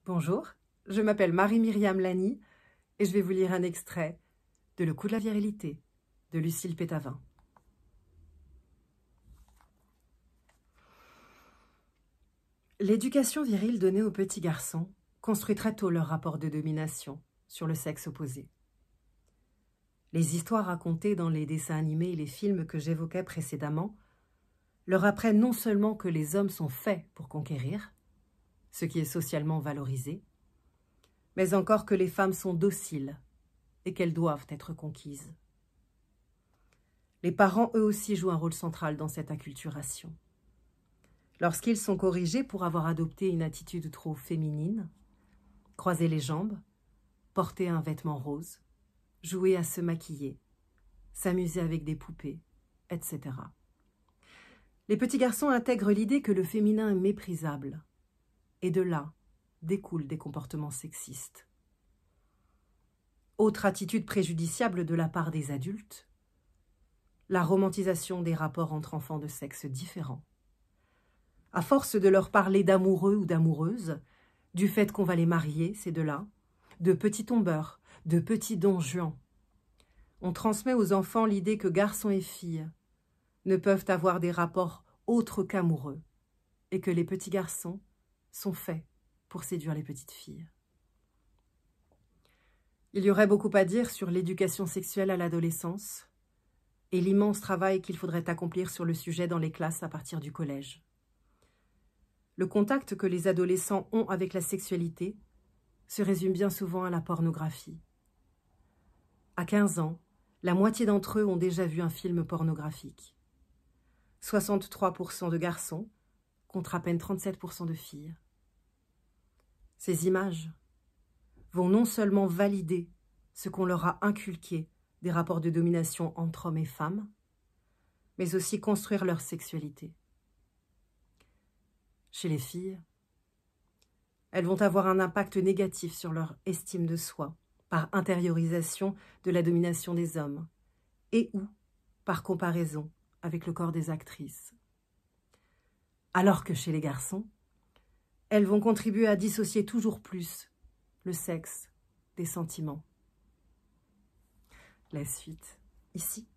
Bonjour, je m'appelle Marie-Myriam Lani et je vais vous lire un extrait de Le coup de la virilité de Lucille Pétavin. L'éducation virile donnée aux petits garçons construit très tôt leur rapport de domination sur le sexe opposé. Les histoires racontées dans les dessins animés et les films que j'évoquais précédemment leur apprennent non seulement que les hommes sont faits pour conquérir, ce qui est socialement valorisé, mais encore que les femmes sont dociles et qu'elles doivent être conquises. Les parents, eux aussi, jouent un rôle central dans cette acculturation. Lorsqu'ils sont corrigés pour avoir adopté une attitude trop féminine, croiser les jambes, porter un vêtement rose, jouer à se maquiller, s'amuser avec des poupées, etc. Les petits garçons intègrent l'idée que le féminin est méprisable, et de là découlent des comportements sexistes. Autre attitude préjudiciable de la part des adultes, la romantisation des rapports entre enfants de sexe différents. À force de leur parler d'amoureux ou d'amoureuses, du fait qu'on va les marier, ces deux-là, de petits tombeurs, de petits Don Juan, on transmet aux enfants l'idée que garçons et filles ne peuvent avoir des rapports autres qu'amoureux et que les petits garçons sont faits pour séduire les petites filles. Il y aurait beaucoup à dire sur l'éducation sexuelle à l'adolescence et l'immense travail qu'il faudrait accomplir sur le sujet dans les classes à partir du collège. Le contact que les adolescents ont avec la sexualité se résume bien souvent à la pornographie. À 15 ans, la moitié d'entre eux ont déjà vu un film pornographique. 63% de garçons contre à peine 37% de filles. Ces images vont non seulement valider ce qu'on leur a inculqué des rapports de domination entre hommes et femmes, mais aussi construire leur sexualité. Chez les filles, elles vont avoir un impact négatif sur leur estime de soi, par intériorisation de la domination des hommes, et ou par comparaison avec le corps des actrices. Alors que chez les garçons, elles vont contribuer à dissocier toujours plus le sexe des sentiments. La suite, ici.